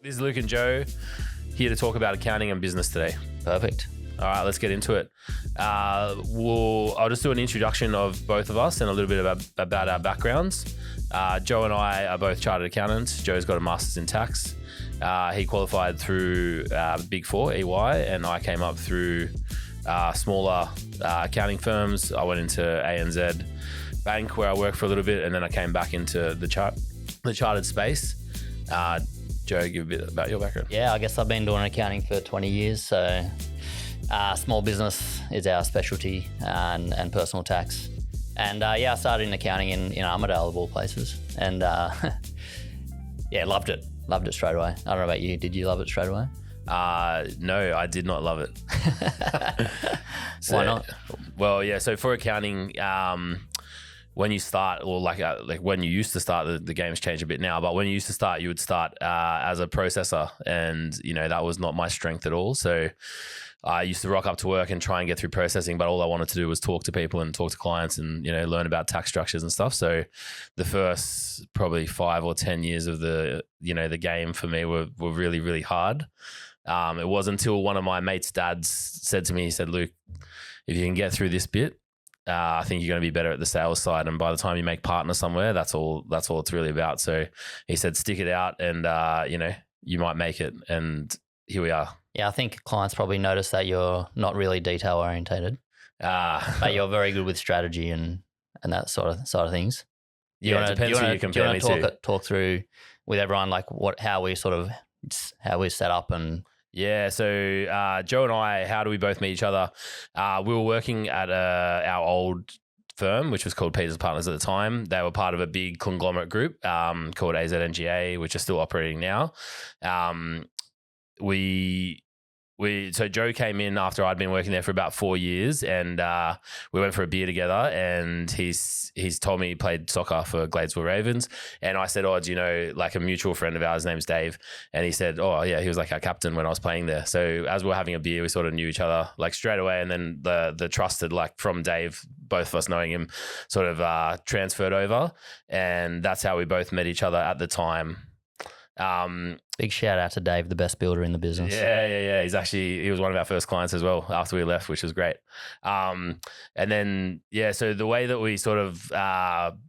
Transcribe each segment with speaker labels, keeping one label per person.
Speaker 1: This is Luke and Joe here to talk about accounting and business today.
Speaker 2: Perfect.
Speaker 1: All right, let's get into it. I'll just do an introduction of both of us and a little bit about our backgrounds. Joe and I are both chartered accountants. Joe's got a master's in tax. He qualified through Big Four, EY, and I came up through smaller accounting firms. I went into ANZ Bank where I worked for a little bit, and then I came back into the chartered space. Joe, give a bit about your background.
Speaker 2: Yeah, I guess I've been doing accounting for 20 years. So small business is our specialty and personal tax. And I started in accounting in Armidale of all places. And loved it. Loved it straight away. I don't know about you. Did you love it straight away?
Speaker 1: No, I did not love it.
Speaker 2: Why not?
Speaker 1: Well, yeah. So for accounting, when you start, or like when you used to start, the game's changed a bit now, but when you used to start, you would start as a processor, and that was not my strength at all. So I used to rock up to work and try and get through processing, but all I wanted to do was talk to people and talk to clients and learn about tax structures and stuff. So the first probably 5 or 10 years of the game for me were really, really hard. It wasn't until one of my mate's dads said to me, he said, "Luke, if you can get through this bit, I think you're going to be better at the sales side. And by the time you make partner somewhere, that's all it's really about." So he said, "Stick it out and, you might make it." And here we are.
Speaker 2: Yeah, I think clients probably notice that you're not really detail orientated, but you're very good with strategy and that sort of things.
Speaker 1: It depends who you compare me to.
Speaker 2: Talk through with everyone like how we set up and.
Speaker 1: Yeah, so Joe and I, how do we both meet each other? We were working at our old firm, which was called Peters Partners at the time. They were part of a big conglomerate group called AZNGA, which is still operating now. So Joe came in after I'd been working there for about 4 years, and we went for a beer together, and he's told me he played soccer for Gladesville Ravens, and I said, "Oh, do you know like a mutual friend of ours, name's Dave?" And he said, "Oh yeah, he was like our captain when I was playing there." So as we were having a beer, we sort of knew each other like straight away, and then the trusted like from Dave, both of us knowing him, sort of transferred over, and that's how we both met each other at the time.
Speaker 2: Big shout out to Dave, the best builder in the business.
Speaker 1: Yeah. He was one of our first clients as well after we left, which was great. And then, so the way that we sort of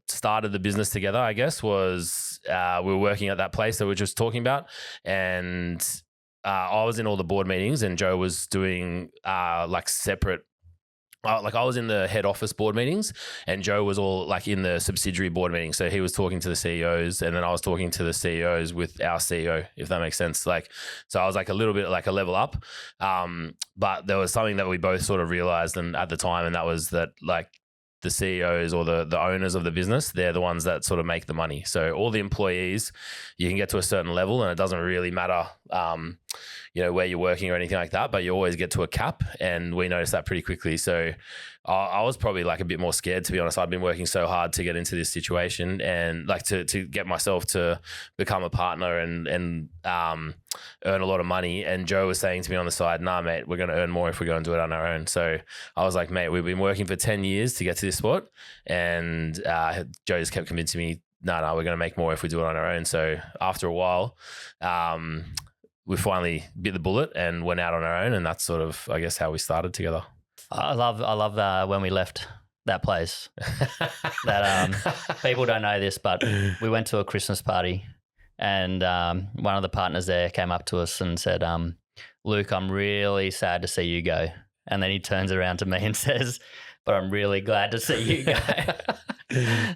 Speaker 1: started the business together, I guess, was we were working at that place that we were just talking about, and I was in all the board meetings, and Joe was doing like separate. Like I was in the head office board meetings, and Joe was all like in the subsidiary board meetings. So he was talking to the CEOs, and then I was talking to the CEOs with our CEO, if that makes sense. Like, so I was like a little bit like a level up. But there was something that we both sort of realized at the time, and that was that like the CEOs or the owners of the business, they're the ones that sort of make the money. So all the employees, you can get to a certain level, and it doesn't really matter, where you're working or anything like that, but you always get to a cap, and we noticed that pretty quickly. So I was probably like a bit more scared, to be honest. I'd been working so hard to get into this situation and like to get myself to become a partner and earn a lot of money. And Joe was saying to me on the side, "Nah, mate, we're going to earn more if we go and do it on our own." So I was like, "Mate, we've been working for 10 years to get to this spot." And Joe just kept convincing me, no, we're going to make more if we do it on our own. So after a while, we finally bit the bullet and went out on our own. And that's sort of, I guess, how we started together.
Speaker 2: I love when we left that place. That people don't know this, but we went to a Christmas party, and one of the partners there came up to us and said, "Luke, I'm really sad to see you go." And then he turns around to me and says, "But I'm really glad to see you go."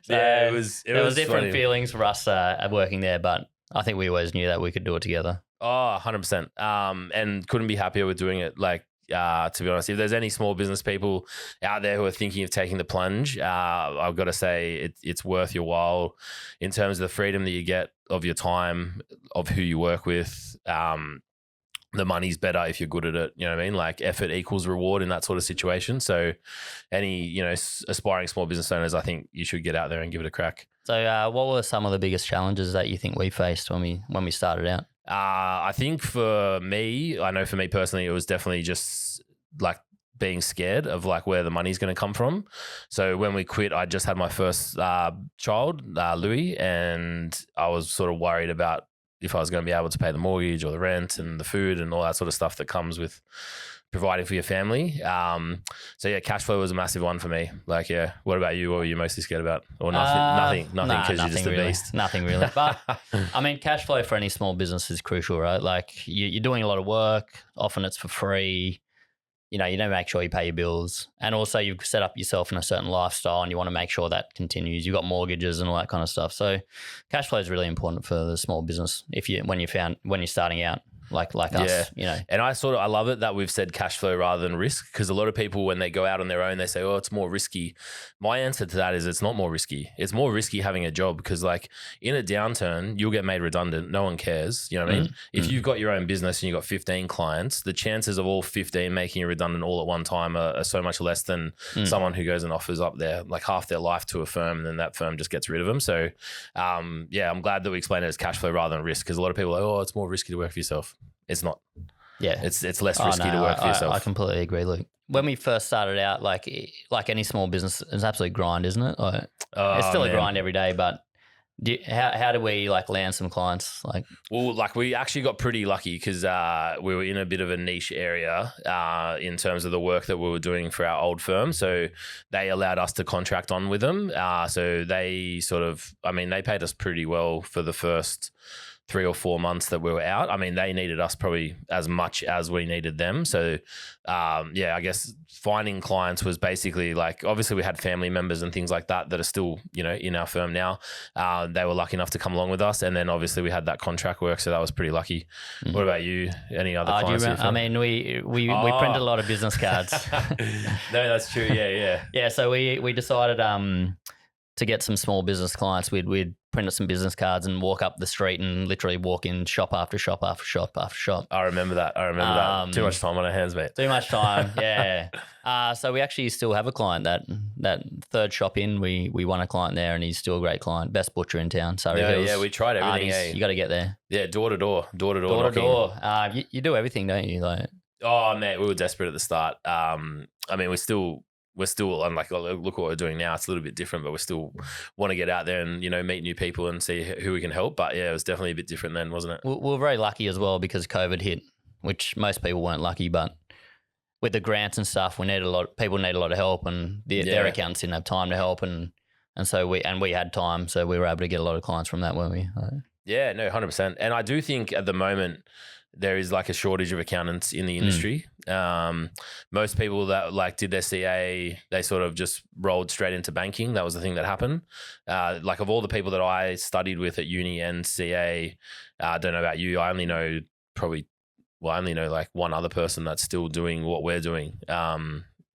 Speaker 2: So
Speaker 1: yeah, it was
Speaker 2: different
Speaker 1: funny.
Speaker 2: feelings for us working there, but I think we always knew that we could do it together.
Speaker 1: Oh, 100%. And couldn't be happier with doing it. Like, to be honest, if there's any small business people out there who are thinking of taking the plunge, I've got to say it's worth your while in terms of the freedom that you get of your time, of who you work with. The money's better if you're good at it. You know what I mean? Like effort equals reward in that sort of situation. So any, aspiring small business owners, I think you should get out there and give it a crack.
Speaker 2: So what were some of the biggest challenges that you think we faced when we started out?
Speaker 1: I think for me personally, it was definitely just like being scared of like where the money's going to come from. So when we quit, I just had my first child, Louis, and I was sort of worried about if I was going to be able to pay the mortgage or the rent and the food and all that sort of stuff that comes with providing for your family. So yeah, cash flow was a massive one for me. Like, yeah, what about you? What were you mostly scared about? Or nothing because you're just a
Speaker 2: really.
Speaker 1: beast.
Speaker 2: Nothing really. But I mean, cash flow for any small business is crucial, right? Like you're doing a lot of work. Often it's for free. You know, make sure you pay your bills, and also you've set up yourself in a certain lifestyle, and you want to make sure that continues. You've got mortgages and all that kind of stuff. So, cash flow is really important for the small business when you're starting out. Like us, you know.
Speaker 1: And I love it that we've said cash flow rather than risk, because a lot of people, when they go out on their own, they say, oh, it's more risky. My answer to that is it's not more risky. It's more risky having a job, because like in a downturn, you'll get made redundant. No one cares. You know what I mean? If you've got your own business and you've got 15 clients, the chances of all 15 making you redundant all at one time are so much less than someone who goes and offers up like half their life to a firm, and then that firm just gets rid of them. So yeah, I'm glad that we explained it as cash flow rather than risk, because a lot of people are like, oh, it's more risky to work for yourself. It's not. Yeah, it's less risky to work for yourself.
Speaker 2: I completely agree, Luke. When we first started out, like any small business, it's absolute grind, isn't it? Like, it's still a grind every day. But how do we like land some clients?
Speaker 1: Well, we actually got pretty lucky, because we were in a bit of a niche area in terms of the work that we were doing for our old firm. So they allowed us to contract on with them. So they they paid us pretty well for the first 3 or 4 months that we were out. I mean, they needed us probably as much as we needed them. So, I guess finding clients was basically like, obviously we had family members and things like that are still, in our firm now. They were lucky enough to come along with us. And then obviously we had that contract work. So that was pretty lucky. What about you? Any other clients?
Speaker 2: I mean, we printed a lot of business cards.
Speaker 1: No, that's true. Yeah.
Speaker 2: Yeah. So we decided to get some small business clients. We'd print some business cards and walk up the street and literally walk in shop after shop after shop after shop.
Speaker 1: I remember that. Too much time on our hands, mate.
Speaker 2: Too much time, yeah. So we actually still have a client that third shop in. We won a client there, and he's still a great client. Best butcher in town, Surrey Hills.
Speaker 1: Yeah, we tried everything.
Speaker 2: You got to get there.
Speaker 1: Yeah, door to door.
Speaker 2: You do everything, don't you?
Speaker 1: Oh, mate, we were desperate at the start. I mean, we're still unlike, look what we're doing now. It's a little bit different, but we still want to get out there and, meet new people and see who we can help. But yeah, it was definitely a bit different then, wasn't it?
Speaker 2: We were very lucky as well, because COVID hit, which most people weren't lucky, but with the grants and stuff, people need a lot of help, and their accountants didn't have time to help. And so we had time. So we were able to get a lot of clients from that, weren't we?
Speaker 1: Yeah, no, 100%. And I do think at the moment, there is like a shortage of accountants in the industry. Most people that did their CA, they sort of just rolled straight into banking. That was the thing that happened. Of all the people that I studied with at uni and CA, I don't know about you. I only know like one other person that's still doing what we're doing.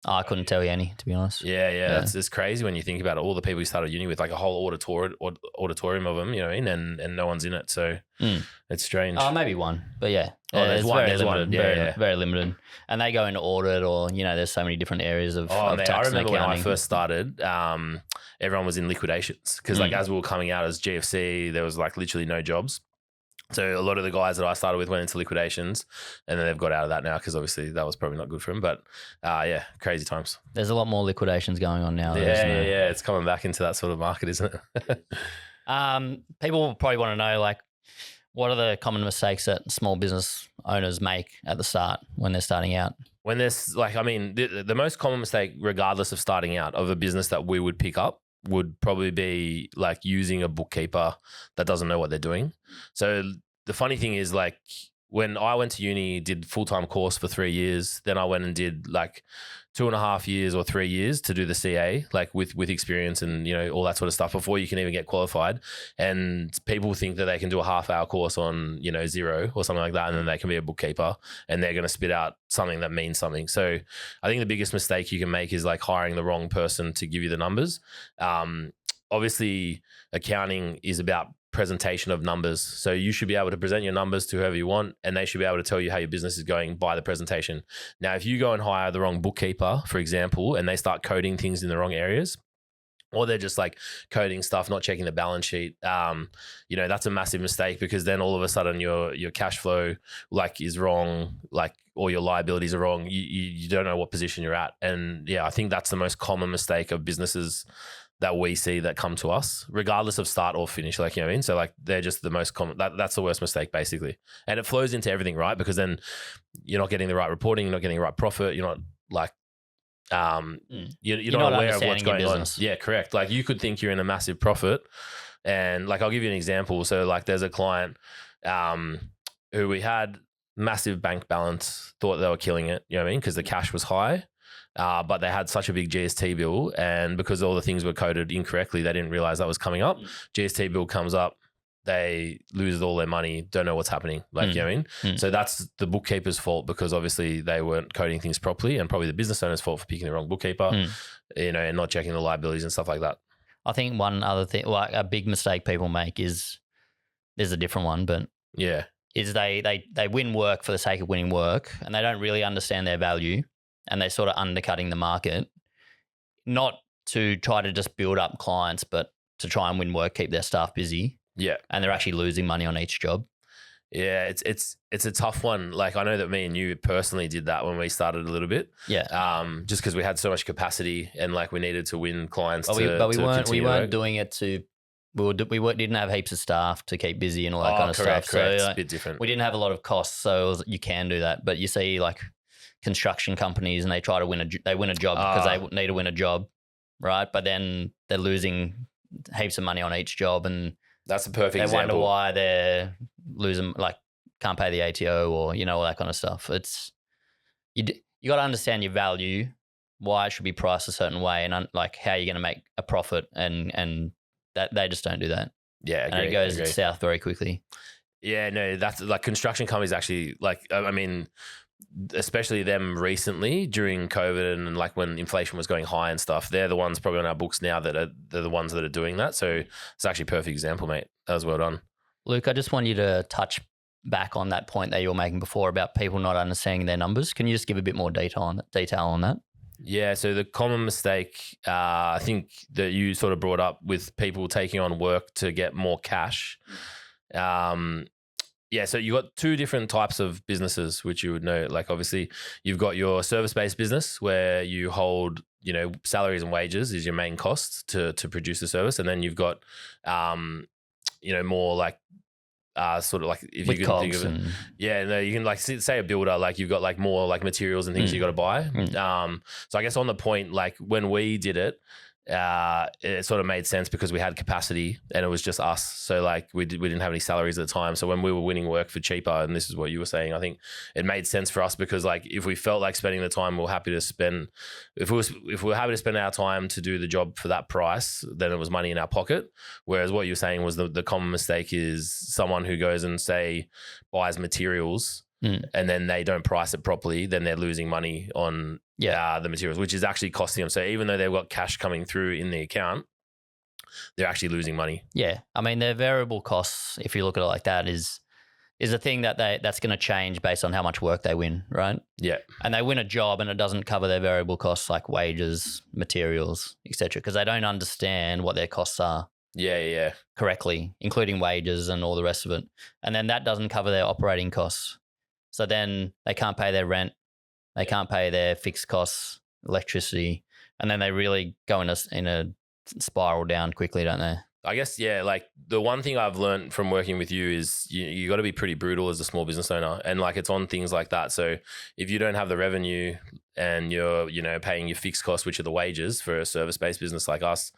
Speaker 2: I couldn't tell you any, to be honest.
Speaker 1: Yeah. It's crazy when you think about it. All the people you started uni with, like a whole auditorium of them, and no one's in it. So it's strange.
Speaker 2: Maybe one, but yeah.
Speaker 1: There's one. There's limited.
Speaker 2: One. Very limited. And they go into audit, or, there's so many different areas of tax
Speaker 1: I remember
Speaker 2: and accounting.
Speaker 1: When I first started, everyone was in liquidations, because as we were coming out as GFC, there was literally no jobs. So a lot of the guys that I started with went into liquidations, and then they've got out of that now, because obviously that was probably not good for them. But crazy times.
Speaker 2: There's a lot more liquidations going on now.
Speaker 1: Yeah. It's coming back into that sort of market, isn't it?
Speaker 2: People probably want to know, what are the common mistakes that small business owners make at the start when they're starting out?
Speaker 1: When there's the most common mistake, regardless of starting out, of a business that we would pick up, would probably be using a bookkeeper that doesn't know what they're doing. So the funny thing is, when I went to uni, did full-time course for 3 years, then I went and did 2.5 years or 3 years to do the CA, with experience and, all that sort of stuff before you can even get qualified. And people think that they can do a half-hour course on, Xero or something like that, and then they can be a bookkeeper, and they're going to spit out something that means something. So I think the biggest mistake you can make is hiring the wrong person to give you the numbers. Obviously, accounting is about presentation of numbers. So you should be able to present your numbers to whoever you want, and they should be able to tell you how your business is going by the presentation. Now, if you go and hire the wrong bookkeeper, for example, and they start coding things in the wrong areas, or they're just coding stuff, not checking the balance sheet, that's a massive mistake, because then all of a sudden your cash flow is wrong, or your liabilities are wrong. You don't know what position you're at. And yeah, I think that's the most common mistake of businesses that we see that come to us, regardless of start or finish. Like, you know what I mean? So like they're just the most common, that's the worst mistake basically. And it flows into everything, right? Because then you're not getting the right reporting, you're not getting the right profit, you're not like, you're not aware of what's going on. Yeah, correct. Like you could think you're in a massive profit, and like I'll give you an example. So like there's a client who we had massive bank balance, thought they were killing it, you know what I mean? Because the cash was high. But they had such a big GST bill, and because all the things were coded incorrectly, they didn't realize that was coming up. GST bill comes up, they lose all their money, don't know what's happening. Like, you know what I mean? So that's the bookkeeper's fault, because obviously they weren't coding things properly, and probably the business owner's fault for picking the wrong bookkeeper, you know, and not checking the liabilities and stuff like that.
Speaker 2: I think one other thing, like a big mistake people make is, there's a different one, but
Speaker 1: yeah,
Speaker 2: is they win work for the sake of winning work, and they don't really understand their value. And they're sort of undercutting the market, not to try to just build up clients, but to try and win work, keep their staff busy.
Speaker 1: Yeah.
Speaker 2: And they're actually losing money on each job.
Speaker 1: Yeah, it's a tough one. Like I know that me and you personally did that when we started a little bit.
Speaker 2: Yeah.
Speaker 1: Just because we had so much capacity and like we needed to win clients.
Speaker 2: But we weren't doing it to. We didn't have heaps of staff to keep busy and all that kind of
Speaker 1: correct,
Speaker 2: stuff.
Speaker 1: Correct.
Speaker 2: So
Speaker 1: it's a bit different.
Speaker 2: We didn't have a lot of costs, so you can do that. But you see, like construction companies, and they try to win a job because they need to win a job, right? But then they're losing heaps of money on each job, and
Speaker 1: that's a perfect example.
Speaker 2: They wonder why they're losing, like can't pay the ATO or all that kind of stuff. It's you got to understand your value, why it should be priced a certain way, and like how you're going to make a profit, and that they just don't do that.
Speaker 1: Yeah,
Speaker 2: and it goes south very quickly.
Speaker 1: Yeah, no, that's like construction companies actually, like I mean, especially them recently during COVID and like when inflation was going high and stuff, they're the ones probably on our books now they're the ones that are doing that. So it's actually a perfect example, mate. That was well done.
Speaker 2: Luke, I just want you to touch back on that point that you were making before about people not understanding their numbers. Can you just give a bit more detail on that?
Speaker 1: Yeah, so the common mistake, I think that you sort of brought up with people taking on work to get more cash. Yeah, so you got two different types of businesses, which you would know. Like obviously, you've got your service-based business where you hold, salaries and wages is your main cost to produce the service, and then you've got, more like. Sort of like if
Speaker 2: with
Speaker 1: you can think of it, you can like say a builder, like you've got like more like materials and things you got to buy. So I guess on the point, like when we did it, it sort of made sense because we had capacity and it was just us. So like we didn't have any salaries at the time. So when we were winning work for cheaper, and this is what you were saying, I think it made sense for us because like if we felt like spending the time, we're happy to spend. If we were happy to spend our time to do the job for that price, then it was money in our pocket. Whereas what you were saying was the common mistake is someone who goes and say buys materials and then they don't price it properly, then they're losing money on the materials, which is actually costing them. So even though they've got cash coming through in the account, they're actually losing money.
Speaker 2: Yeah. I mean, their variable costs, if you look at it like that, is a thing that's going to change based on how much work they win, right?
Speaker 1: Yeah.
Speaker 2: And they win a job and it doesn't cover their variable costs like wages, materials, etc., because they don't understand what their costs are.
Speaker 1: Yeah.
Speaker 2: Correctly, including wages and all the rest of it. And then that doesn't cover their operating costs. So then they can't pay their rent. They can't pay their fixed costs, electricity, and then they really go in a spiral down quickly, don't they?
Speaker 1: I guess, like the one thing I've learned from working with you is you got to be pretty brutal as a small business owner, and like it's on things like that. So if you don't have the revenue and you're, paying your fixed costs, which are the wages for a service-based business like us,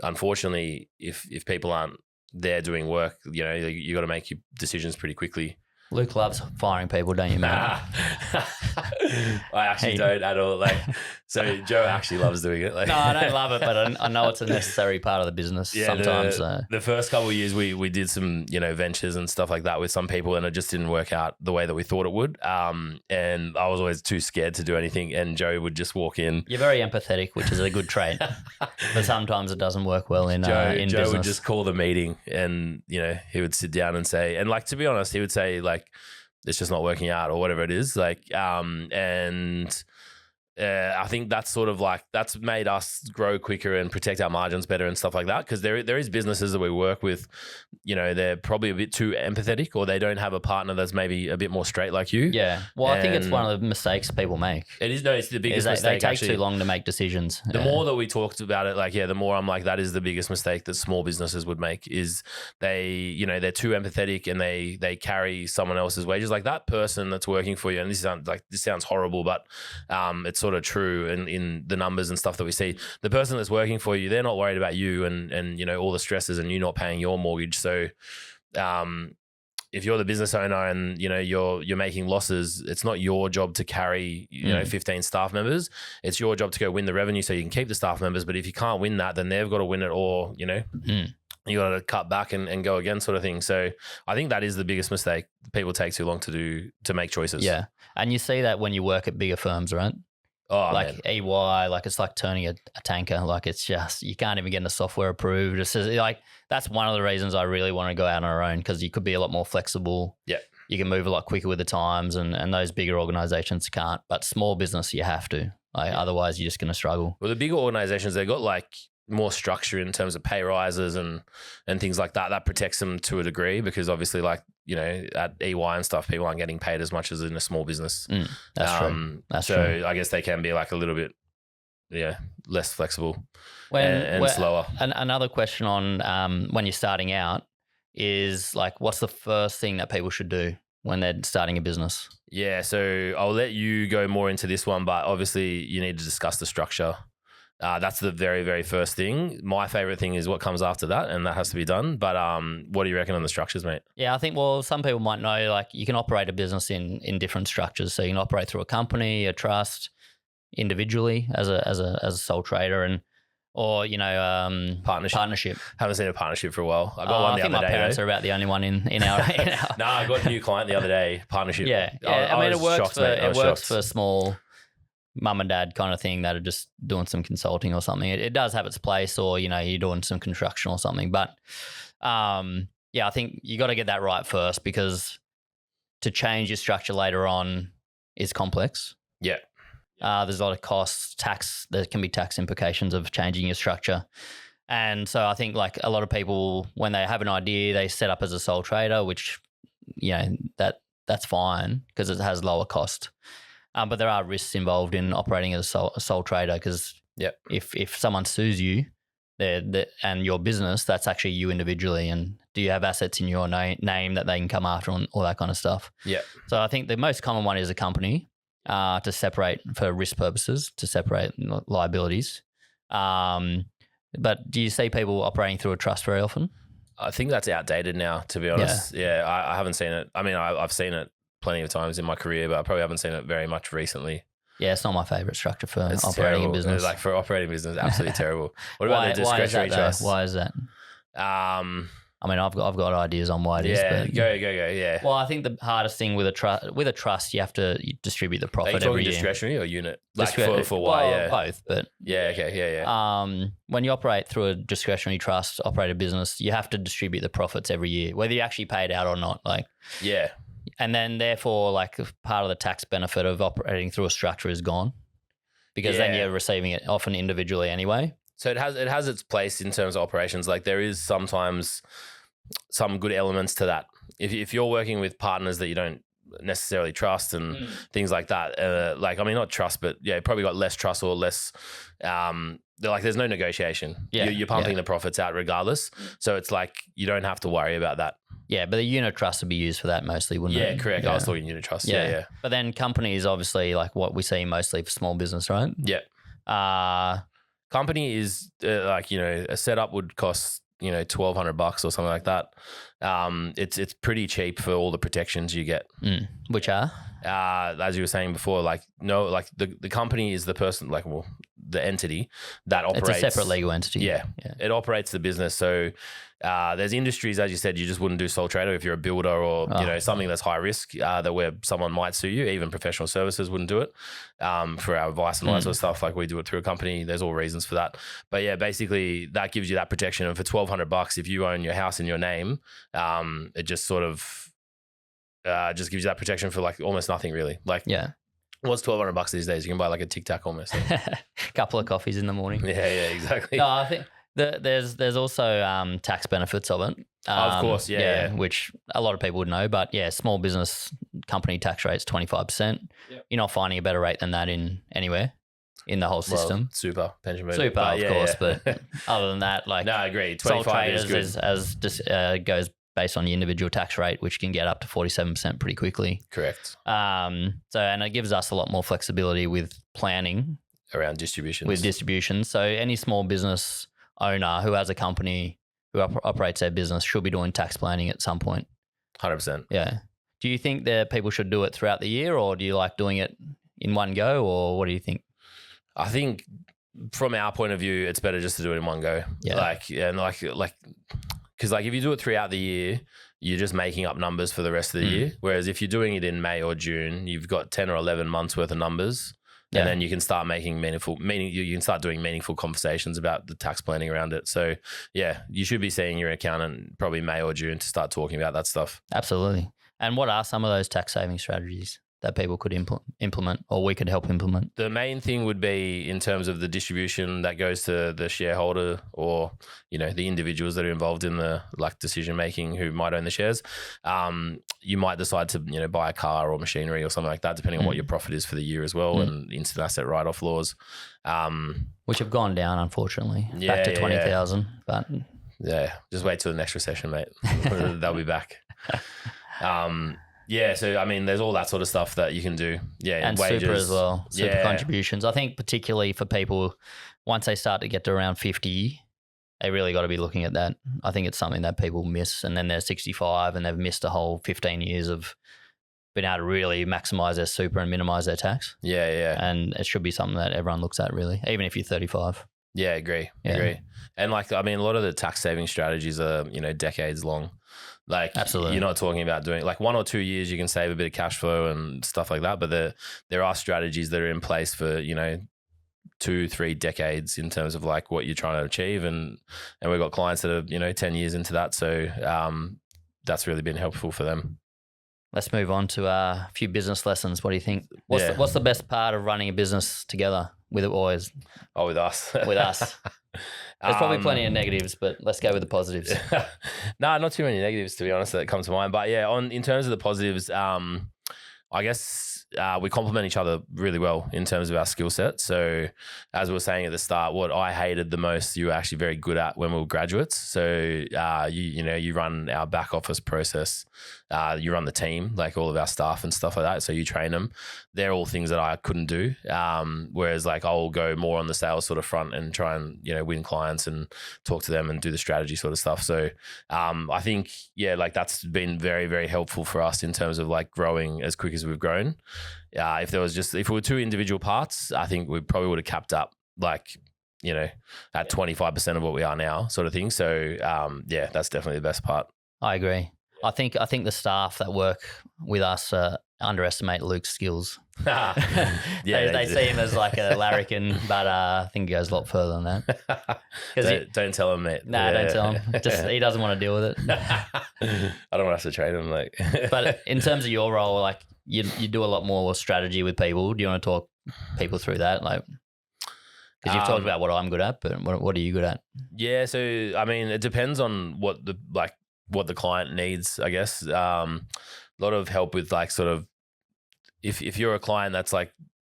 Speaker 1: unfortunately, if people aren't there doing work, you got to make your decisions pretty quickly.
Speaker 2: Luke loves firing people, don't you, man?
Speaker 1: I actually don't at all. Like, so Joe actually loves doing it. Like,
Speaker 2: no, I don't love it, but I know it's a necessary part of the business sometimes.
Speaker 1: The first couple of years, we did some, ventures and stuff like that with some people, and it just didn't work out the way that we thought it would. And I was always too scared to do anything, and Joe would just walk in.
Speaker 2: You're very empathetic, which is a good trait, but sometimes it doesn't work well in business.
Speaker 1: Joe would just call the meeting, and he would sit down and say, and like to be honest, he would say like, it's just not working out or whatever it is. Like, and I think that's sort of like, that's made us grow quicker and protect our margins better and stuff like that. Because there is businesses that we work with, you know, they're probably a bit too empathetic, or they don't have a partner that's maybe a bit more straight like you.
Speaker 2: Yeah. Well, I think it's one of the mistakes people make.
Speaker 1: It is. No, it's the biggest mistake.
Speaker 2: They take
Speaker 1: actually
Speaker 2: too long to make decisions.
Speaker 1: The more that we talked about it, like, the more I'm like, that is the biggest mistake that small businesses would make, is they, you know, they're too empathetic and they carry someone else's wages. Like that person that's working for you, and this sounds horrible, but it's sort of true in the numbers and stuff that we see. The person that's working for you, they're not worried about you and you know, all the stresses and you not paying your mortgage. So if you're the business owner and, you know, you're making losses, it's not your job to carry, you know, 15 staff members. It's your job to go win the revenue so you can keep the staff members. But if you can't win that, then they've got to win it, or, you know, you got to cut back and go again, sort of thing. So I think that is the biggest mistake. People take too long to make choices.
Speaker 2: Yeah. And you see that when you work at bigger firms, right?
Speaker 1: Oh,
Speaker 2: like
Speaker 1: man.
Speaker 2: EY, like it's like turning a tanker. Like it's just, you can't even get the software approved. It's just, like, that's one of the reasons I really want to go out on our own, because you could be a lot more flexible.
Speaker 1: Yeah.
Speaker 2: You can move a lot quicker with the times, and those bigger organizations can't. But small business, you have to. Like, otherwise, you're just going to struggle.
Speaker 1: Well, the bigger organizations, they've got like more structure in terms of pay rises and things like that. That protects them to a degree, because obviously, like, you know, at EY and stuff, people aren't getting paid as much as in a small business.
Speaker 2: That's true. That's
Speaker 1: so
Speaker 2: true.
Speaker 1: I guess they can be like a little bit, less flexible and slower.
Speaker 2: And another question on when you're starting out is, like, what's the first thing that people should do when they're starting a business?
Speaker 1: Yeah, so I'll let you go more into this one, but obviously you need to discuss the structure. That's the very, very first thing. My favorite thing is what comes after that, and that has to be done. But what do you reckon on the structures, mate? Yeah,
Speaker 2: I think, well, some people might know, like, you can operate a business in different structures. So you can operate through a company, a trust, individually as a sole trader, or, you know, partnership.
Speaker 1: Haven't seen a partnership for a while. I got one the other day.
Speaker 2: I think my parents are about the only one in our.
Speaker 1: No, I got a new client the other day. Partnership.
Speaker 2: Yeah. I mean, it works for small mum and dad kind of thing that are just doing some consulting or something. It does have its place, or, you know, you're doing some construction or something. But I think you got to get that right first, because to change your structure later on is complex.
Speaker 1: Yeah.
Speaker 2: There's a lot of costs, tax. There can be tax implications of changing your structure. And so I think, like, a lot of people, when they have an idea, they set up as a sole trader, which, you know, that's fine because it has lower cost. But there are risks involved in operating as a sole trader, because if someone sues you and your business, that's actually you individually. And do you have assets in your name that they can come after, and all that kind of stuff?
Speaker 1: Yeah.
Speaker 2: So I think the most common one is a company, to separate for risk purposes, to separate liabilities. But do you see people operating through a trust very often?
Speaker 1: I think that's outdated now, to be honest. Yeah, I haven't seen it. I mean, I've seen it plenty of times in my career, but I probably haven't seen it very much recently.
Speaker 2: Yeah, it's not my favorite structure for operating
Speaker 1: terrible.
Speaker 2: a business.
Speaker 1: Like, for operating business, absolutely terrible. What about the discretionary trust?
Speaker 2: Why is that? I mean, I've got ideas on why it is.
Speaker 1: But go. Yeah.
Speaker 2: Well, I think the hardest thing with a trust, you have to distribute the profit every year. Are you talking discretionary
Speaker 1: or unit? Like for why?
Speaker 2: Well,
Speaker 1: yeah,
Speaker 2: both. But
Speaker 1: yeah, okay, yeah.
Speaker 2: When you operate through a discretionary trust, operate a business, you have to distribute the profits every year, whether you actually pay it out or not. Like,
Speaker 1: yeah.
Speaker 2: And then, therefore, like, part of the tax benefit of operating through a structure is gone, because then you're receiving it often individually anyway.
Speaker 1: So it has its place in terms of operations. Like, there is sometimes some good elements to that. If you're working with partners that you don't necessarily trust and things like that, like, I mean, not trust, but probably got less trust or less, there's no negotiation. You're pumping the profits out regardless. So it's like, you don't have to worry about that.
Speaker 2: Yeah, but the unit trust would be used for that mostly, wouldn't it?
Speaker 1: Yeah, correct. I was talking unit trust. Yeah.
Speaker 2: But then companies, obviously, like what we see mostly for small business, right?
Speaker 1: Yeah. Company is a setup would cost $1,200 or something like that. It's pretty cheap for all the protections you get.
Speaker 2: Which are?
Speaker 1: As you were saying before, the company is the person, the entity that operates.
Speaker 2: It's a separate legal entity.
Speaker 1: Yeah. It operates the business. So there's industries, as you said, you just wouldn't do sole trader if you're a builder or something that's high risk, that where someone might sue you. Even professional services wouldn't do it for our advice and all that sort of stuff. Like, we do it through a company. There's all reasons for that. But yeah, basically that gives you that protection. And for $1,200, if you own your house in your name, it just sort of just gives you that protection for like almost nothing really. Like, What's $1,200 these days? You can buy like a Tic Tac almost.
Speaker 2: Couple of coffees in the morning.
Speaker 1: Yeah, exactly.
Speaker 2: No, I think there's also tax benefits of it.
Speaker 1: Of course, yeah.
Speaker 2: Which a lot of people would know. But yeah, small business company tax rate's 25%.
Speaker 1: Yep.
Speaker 2: You're not finding a better rate than that anywhere in the whole system.
Speaker 1: Well, super pension benefit.
Speaker 2: Super, of course. But other than that, like
Speaker 1: no, I agree.
Speaker 2: sole
Speaker 1: 25 is
Speaker 2: traders
Speaker 1: good.
Speaker 2: as goes based on the individual tax rate, which can get up to 47% pretty quickly.
Speaker 1: Correct.
Speaker 2: And it gives us a lot more flexibility with planning
Speaker 1: Around distributions.
Speaker 2: with distribution. So any small business owner who has a company who operates their business should be doing tax planning at some point.
Speaker 1: 100%.
Speaker 2: Yeah. Do you think that people should do it throughout the year, or do you like doing it in one go, or what do you think?
Speaker 1: I think from our point of view, it's better just to do it in one go.
Speaker 2: Yeah.
Speaker 1: Because if you do it throughout the year, you're just making up numbers for the rest of the year. Whereas if you're doing it in May or June, you've got 10 or 11 months worth of numbers.
Speaker 2: Yeah.
Speaker 1: And then you can start making you can start doing meaningful conversations about the tax planning around it. So yeah, you should be seeing your accountant probably May or June to start talking about that stuff.
Speaker 2: Absolutely. And what are some of those tax saving strategies that people could implement, or we could help implement?
Speaker 1: The main thing would be in terms of the distribution that goes to the shareholder, or the individuals that are involved in the decision making who might own the shares. You might decide to buy a car or machinery or something like that, depending on what your profit is for the year as well, and instant asset write-off laws,
Speaker 2: which have gone down, unfortunately, back to 20,000. But
Speaker 1: yeah, just wait till the next recession, mate. They'll be back. Yeah, so I mean, there's all that sort of stuff that you can do. Yeah,
Speaker 2: and
Speaker 1: wages.
Speaker 2: super as well, super contributions. I think particularly for people, once they start to get to around 50, they really got to be looking at that. I think it's something that people miss, and then they're 65 and they've missed a whole 15 years of being able to really maximize their super and minimize their tax.
Speaker 1: Yeah.
Speaker 2: And it should be something that everyone looks at, really, even if you're 35.
Speaker 1: Yeah, agree. And a lot of the tax saving strategies are, decades long.
Speaker 2: Absolutely.
Speaker 1: You're not talking about doing 1 or 2 years, you can save a bit of cash flow and stuff like that. But there are strategies that are in place for, 2-3 decades in terms of what you're trying to achieve. And we've got clients that are, 10 years into that. So that's really been helpful for them.
Speaker 2: Let's move on to a few business lessons. What do you think? What's the best part of running a business together with us?
Speaker 1: Oh, with us.
Speaker 2: With us. There's probably plenty of negatives, but let's go with the positives.
Speaker 1: No, not too many negatives, to be honest, that come to mind. But yeah, in terms of the positives, I guess we complement each other really well in terms of our skill set. So as we were saying at the start, what I hated the most, you were actually very good at when we were graduates. So you run our back office process, you run the team, all of our staff and stuff like that. So you train them. They're all things that I couldn't do. Whereas I'll go more on the sales sort of front and try and win clients and talk to them and do the strategy sort of stuff. So I think that's been very, very helpful for us in terms of growing as quick as we've grown. If it were 2 individual parts, I think we probably would have capped up at 25% of what we are now, sort of thing. So that's definitely the best part.
Speaker 2: I agree. I think the staff that work with us underestimate Luke's skills.
Speaker 1: Yeah,
Speaker 2: they see him as a larrikin, but I think he goes a lot further than that.
Speaker 1: Don't tell him, mate.
Speaker 2: No, don't tell him. He doesn't want to deal with it.
Speaker 1: I don't want to have to train him.
Speaker 2: But in terms of your role, you do a lot more strategy with people. Do you want to talk people through that? Because you've talked about what I'm good at, but what are you good at?
Speaker 1: Yeah, so I mean, it depends on what the client needs, I guess. A lot of help with sort of if you're a client that's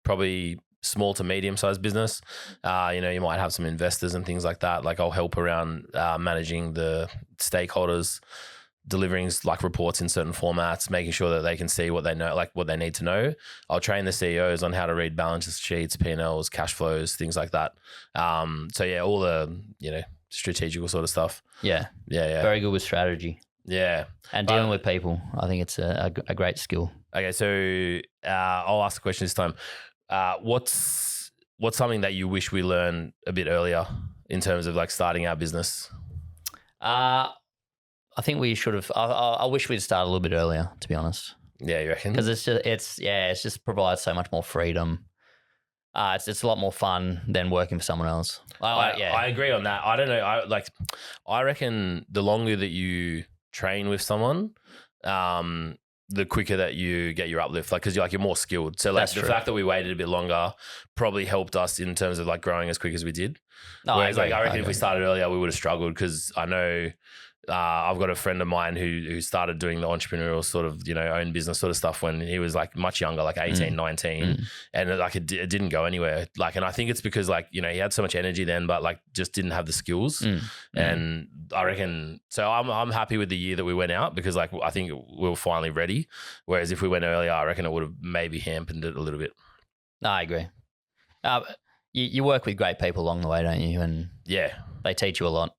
Speaker 1: probably small to medium sized business, you might have some investors and things like that. I'll help around managing the stakeholders, delivering reports in certain formats, making sure that they can see what they know, what they need to know. I'll train the CEOs on how to read balance sheets, P&Ls, cash flows, things like that. So yeah, all the, strategical sort of stuff.
Speaker 2: Yeah. Very good with strategy.
Speaker 1: Yeah.
Speaker 2: And dealing with people. I think it's a great skill.
Speaker 1: Okay. So I'll ask the question this time. What's something that you wish we learned a bit earlier in terms of starting our business?
Speaker 2: I think we should have. I wish we'd started a little bit earlier, to be honest.
Speaker 1: Yeah, you reckon?
Speaker 2: Because it's just provides so much more freedom. It's a lot more fun than working for someone else.
Speaker 1: I agree on that. I don't know. I reckon the longer that you train with someone, the quicker that you get your uplift, like because you're more skilled. So like the fact that we waited a bit longer probably helped us in terms of like growing as quick as we did.
Speaker 2: No,
Speaker 1: Whereas I reckon if we started earlier, we would have struggled because I know I've got a friend of mine who started doing the entrepreneurial sort of, own business sort of stuff when he was like much younger, like 18, 19. And like it didn't go anywhere. Like, and I think it's because like, he had so much energy then, but like just didn't have the skills. And I reckon, so I'm happy with the year that we went out because like, I think we were finally ready. Whereas if we went earlier, I reckon it would have maybe hampered it a little bit.
Speaker 2: No, I agree. You work with great people along the way, don't you? And
Speaker 1: yeah,
Speaker 2: they teach you a lot.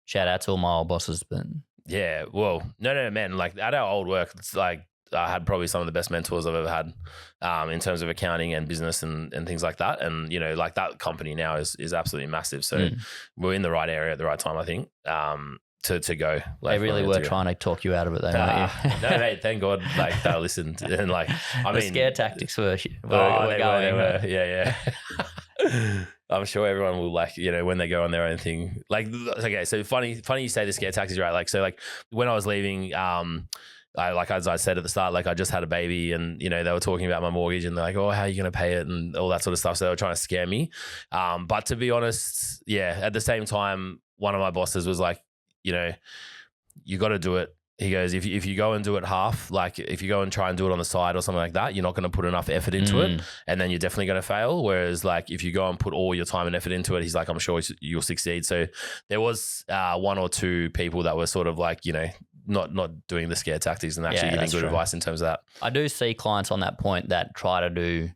Speaker 2: Shout out to all my old bosses, but
Speaker 1: yeah, well, no, man. Like at our old work, it's like I had probably some of the best mentors I've ever had in terms of accounting and business and things like that. And like that company now is absolutely massive. So we're in the right area at the right time, I think. To go. Like,
Speaker 2: they really were trying to talk you out of it, though, weren't you?
Speaker 1: No, mate. Thank God, like they listened and like I mean,
Speaker 2: scare tactics were
Speaker 1: they were. Yeah. I'm sure everyone will like, when they go on their own thing. Like, okay, so funny you say the scare tactics, right? Like, so like when I was leaving, as I said at the start, like I just had a baby and, they were talking about my mortgage and they're like, oh, how are you going to pay it and all that sort of stuff. So they were trying to scare me. But to be honest, at the same time, one of my bosses was like, you got to do it. He goes, if you go and do it half, like if you go and try and do it on the side or something like that, you're not going to put enough effort into it and then you're definitely going to fail. Whereas like if you go and put all your time and effort into it, he's like, I'm sure you'll succeed. So there was one or two people that were sort of like, not doing the scare tactics and actually giving good advice in terms of that.
Speaker 2: I do see clients on that point that try to do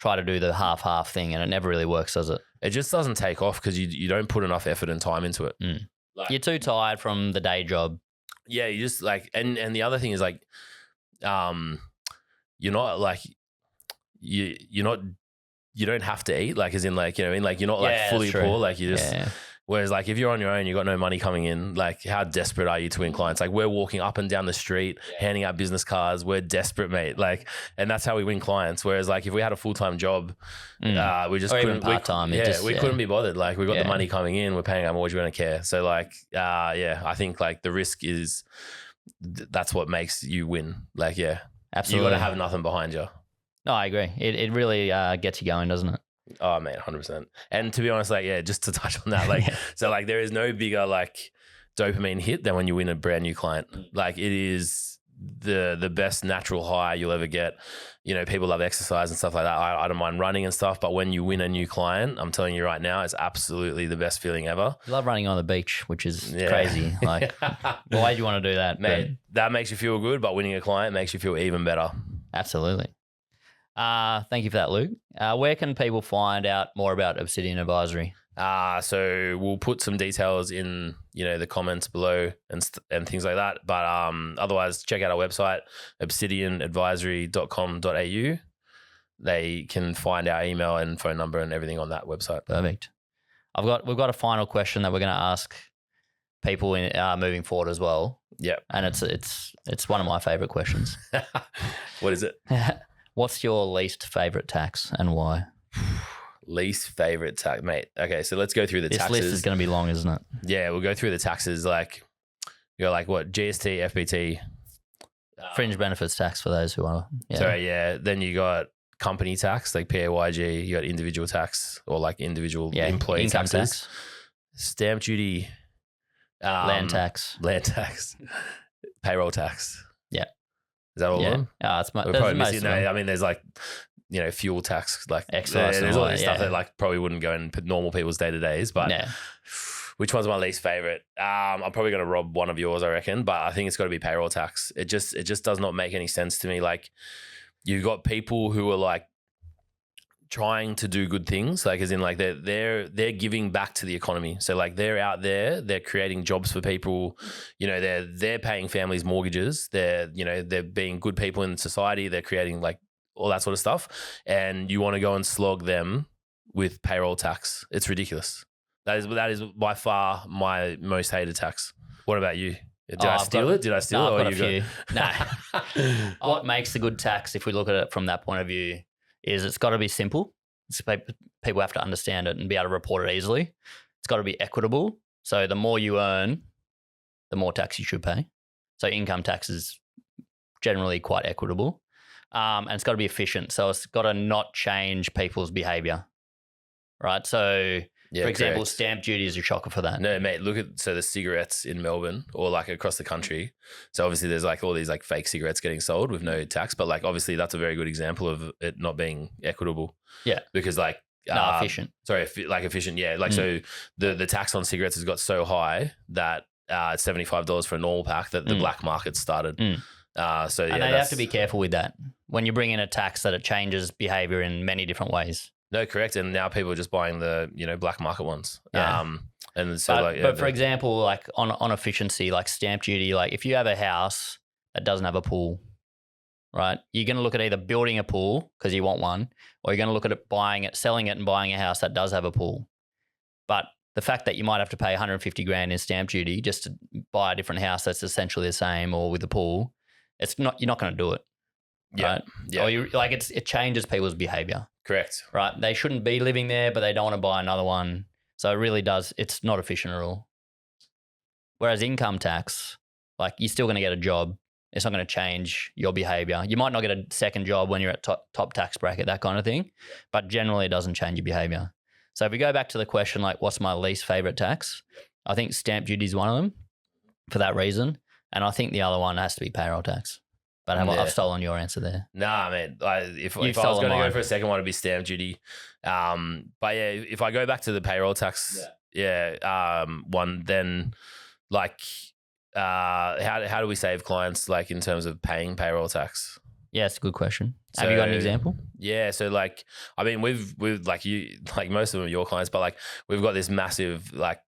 Speaker 2: the half thing and it never really works, does it?
Speaker 1: It just doesn't take off because you don't put enough effort and time into it.
Speaker 2: Like, you're too tired from the day job.
Speaker 1: Yeah, you just like, and the other thing is like, you're not like, you don't have to eat, like as in like, you're not like fully poor, like you just, whereas like if you're on your own, you got no money coming in, like how desperate are you to win clients? Like we're walking up and down the street, handing out business cards, we're desperate, mate. Like, and that's how we win clients. Whereas like if we had a full-time job, we just couldn't, part-time, we couldn't be bothered. Like we got the money coming in, we're paying our mortgage, we don't care. So like, I think like the risk is, that's what makes you win. Like, absolutely. You got to have nothing behind you.
Speaker 2: No, I agree. It really gets you going, doesn't it?
Speaker 1: Oh man, 100%. And to be honest, like, just to touch on that, like, so like there is no bigger like dopamine hit than when you win a brand new client. Like it is the best natural high you'll ever get. People love exercise and stuff like that. I don't mind running and stuff, but when you win a new client, I'm telling you right now, it's absolutely the best feeling ever.
Speaker 2: I love running on the beach, which is crazy. Like, why do you want to do that?
Speaker 1: Mate, that makes you feel good, but winning a client makes you feel even better.
Speaker 2: Absolutely. Thank you for that, Luke. Where can people find out more about Obsidian Advisory?
Speaker 1: So we'll put some details in, the comments below and things like that. But otherwise, check out our website, obsidianadvisory.com.au. They can find our email and phone number and everything on that website.
Speaker 2: Perfect. We've got a final question that we're going to ask people in moving forward as well.
Speaker 1: Yeah,
Speaker 2: and it's one of my favorite questions.
Speaker 1: What is it?
Speaker 2: What's your least favorite tax and why?
Speaker 1: Least favorite tax, mate. Okay, so let's go through the taxes.
Speaker 2: This list is going to be long, isn't it?
Speaker 1: Yeah, we'll go through the taxes. Like, you got like what? GST, FBT.
Speaker 2: Fringe benefits tax for those who are.
Speaker 1: Then you got company tax, like PAYG. You got individual tax or like individual employee
Speaker 2: income
Speaker 1: taxes.
Speaker 2: Tax.
Speaker 1: Stamp duty.
Speaker 2: Land tax.
Speaker 1: Payroll tax.
Speaker 2: Yeah.
Speaker 1: Is that all of them?
Speaker 2: It's
Speaker 1: we're probably missing. No, I mean, there's like, fuel tax, like
Speaker 2: excise.
Speaker 1: There's all this stuff that like probably wouldn't go in normal people's day-to-days. But which one's my least favorite? I'm probably going to rob one of yours, I reckon. But I think it's got to be payroll tax. It just does not make any sense to me. Like you've got people who are like trying to do good things, like as in like they're giving back to the economy. So like they're out there, they're creating jobs for people, they're paying families' mortgages, they're being good people in society, they're creating like all that sort of stuff, and you want to go and slog them with payroll tax. It's ridiculous. That is by far my most hated tax. What about you? Did I steal it? I've got a few.
Speaker 2: No. What makes a good tax, if we look at it from that point of view, is it's got to be simple. People have to understand it and be able to report it easily. It's got to be equitable. So the more you earn, the more tax you should pay. So income tax is generally quite equitable. And it's got to be efficient. So it's got to not change people's behavior, right? So,
Speaker 1: Yeah,
Speaker 2: for example,
Speaker 1: correct.
Speaker 2: stamp duty is a shocker for that.
Speaker 1: No, mate, look at the cigarettes in Melbourne or like across the country. So obviously there's like all these like fake cigarettes getting sold with no tax, but like obviously that's a very good example of it not being equitable.
Speaker 2: Yeah.
Speaker 1: Because like
Speaker 2: Efficient.
Speaker 1: Sorry, like efficient, yeah. Like so the tax on cigarettes has got so high that it's $75 for a normal pack that the black market started. So yeah,
Speaker 2: and they have to be careful with that when you bring in a tax that it changes behavior in many different ways.
Speaker 1: No, correct. And now people are just buying the, black market ones.
Speaker 2: Yeah.
Speaker 1: And so
Speaker 2: but for example, like on efficiency, like stamp duty, like if you have a house that doesn't have a pool, right? You're going to look at either building a pool because you want one, or you're going to look at it, selling it and buying a house that does have a pool. But the fact that you might have to pay 150 grand in stamp duty just to buy a different house that's essentially the same or with a pool, you're not going to do it.
Speaker 1: Yeah.
Speaker 2: Right?
Speaker 1: Yeah.
Speaker 2: Or it changes people's behavior.
Speaker 1: Correct.
Speaker 2: Right. They shouldn't be living there, but they don't want to buy another one. So it really does. It's not efficient at all. Whereas income tax, like you're still going to get a job. It's not going to change your behavior. You might not get a second job when you're at top tax bracket, that kind of thing. But generally it doesn't change your behavior. So if we go back to the question, like what's my least favorite tax? I think stamp duty is one of them for that reason. And I think the other one has to be payroll tax. But I've stolen your answer there.
Speaker 1: Nah, man. If I was going to go for a second one, it'd be stamp duty. But yeah, if I go back to the payroll tax, one, then like, how do we save clients like in terms of paying payroll tax?
Speaker 2: Yeah, it's a good question. Have you got an example?
Speaker 1: Yeah, so like, I mean, we've like most of them are your clients, but like we've got this massive like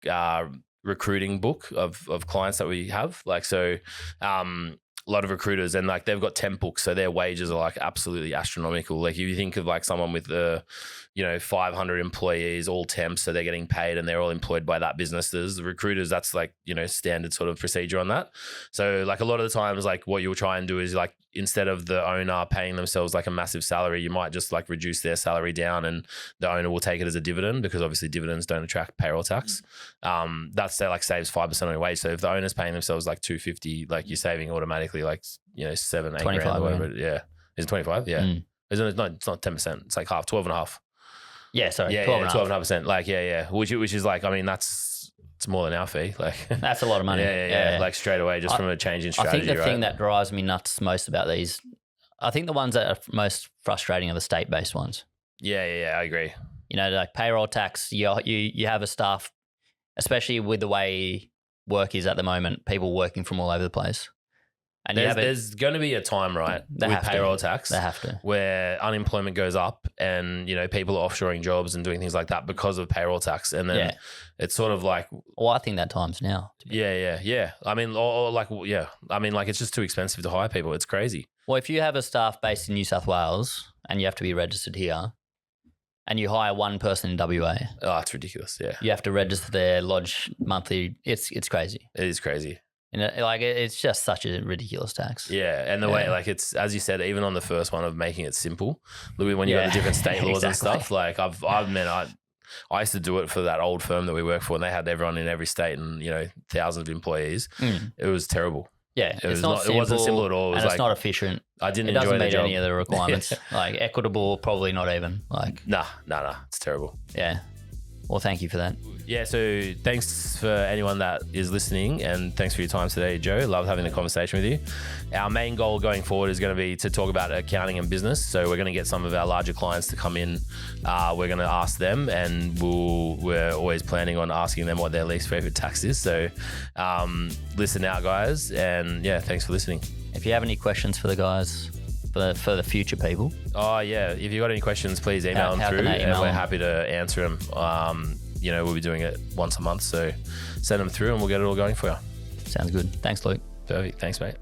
Speaker 1: recruiting book of clients that we have. Like so, a lot of recruiters and like they've got temp books, so their wages are like absolutely astronomical. Like if you think of like someone with 500 employees, all temps, so they're getting paid and they're all employed by that business. There's the recruiters, that's like, standard sort of procedure on that. So like a lot of the times, like what you'll try and do is like, instead of the owner paying themselves like a massive salary, you might just like reduce their salary down and the owner will take it as a dividend because obviously dividends don't attract payroll tax. That's like saves 5% on your wage. So if the owner's paying themselves like 250, like you're saving automatically like, 7, 8 grand or whatever. Yeah. Is it 25? Yeah. Isn't it? No, it's not 10%. It's like half, 12.5.
Speaker 2: Yeah, sorry.
Speaker 1: Yeah, 12.5%. Like, yeah. Which is like, I mean, it's more than our fee. Like
Speaker 2: that's a lot of money.
Speaker 1: Yeah. Like straight away, just from a change in strategy.
Speaker 2: I think the thing that drives me nuts most about these, I think the ones that are most frustrating are the state-based ones.
Speaker 1: Yeah, I agree.
Speaker 2: Like payroll tax, you have a staff, especially with the way work is at the moment, people working from all over the place. And
Speaker 1: there's going to be a time, right, with payroll tax,
Speaker 2: they have to,
Speaker 1: where unemployment goes up and, people are offshoring jobs and doing things like that because of payroll tax. And then it's sort of like...
Speaker 2: Well, I think that time's now.
Speaker 1: Yeah. I mean, I mean, like it's just too expensive to hire people. It's crazy.
Speaker 2: Well, if you have a staff based in New South Wales and you have to be registered here and you hire one person in WA...
Speaker 1: Oh, it's ridiculous, yeah.
Speaker 2: You have to register there, lodge monthly. It's crazy.
Speaker 1: It is crazy.
Speaker 2: It's just such a ridiculous tax.
Speaker 1: Yeah, and the way, like it's, as you said, even on the first one of making it simple, when you got the different state laws and stuff, like I used to do it for that old firm that we work for and they had everyone in every state and, thousands of employees. It was terrible.
Speaker 2: Yeah,
Speaker 1: it wasn't simple at all. It was
Speaker 2: it's not efficient.
Speaker 1: I didn't
Speaker 2: enjoy the job. It doesn't meet any of the requirements. Like equitable, probably not even. Like
Speaker 1: Nah. It's terrible.
Speaker 2: Yeah. Well, thank you for that.
Speaker 1: Yeah, so thanks for anyone that is listening and thanks for your time today, Joe. Love having the conversation with you. Our main goal going forward is going to be to talk about accounting and business. So we're going to get some of our larger clients to come in. We're going to ask them and we're always planning on asking them what their least favorite tax is. So listen out, guys. And yeah, thanks for listening.
Speaker 2: If you have any questions for the guys, for the future people.
Speaker 1: Oh yeah, if you've got any questions, please email them through and we're happy to answer them. We'll be doing it once a month, so send them through and we'll get it all going for you.
Speaker 2: Sounds good. Thanks, Luke.
Speaker 1: Perfect. Thanks, mate.